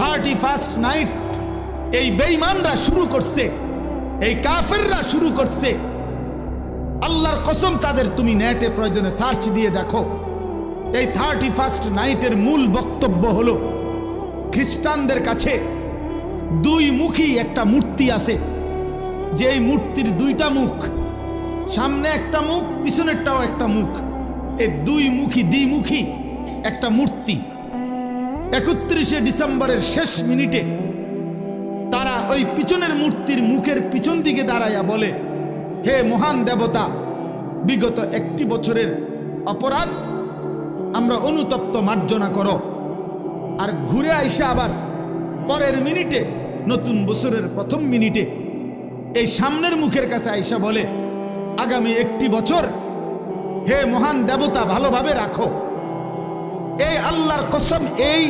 31st night এই বেঈমানরা শুরু করছে, এই কাফেররা শুরু করছে। আল্লাহর কসম, তাদের তুমি নেটে প্রয়োজনে সার্চ দিয়ে দেখো। এই 31st নাইটের মূল বক্তব্য হলো, খ্রিস্টানদের কাছে দুই মুখী একটা মূর্তি আছে, যে এই মূর্তির দুইটা মুখ, সামনে একটা মুখ, পিছনেরটাও একটা মুখ। এই দুই মুখী দ্বিমুখী একটা মূর্তি। 31শে ডিসেম্বরের শেষ মিনিটে তারা ওই পিছনের মূর্তির মুখের পিছন দিকে দাঁড়াইয়া বলে, হে মহান দেবতা, বিগত 1 বছরের অপরাধ আমরা অনুতপ্ত মার্জনা করো। আর ঘুরে আইসা আবার পরের মিনিটে, নতুন বছরের প্রথম মিনিটে এই সামনের মুখের কাছে আইসা বলে, আগামী 1 বছর হে মহান দেবতা ভালোভাবে রাখো। এই আল্লাহর কসম, এই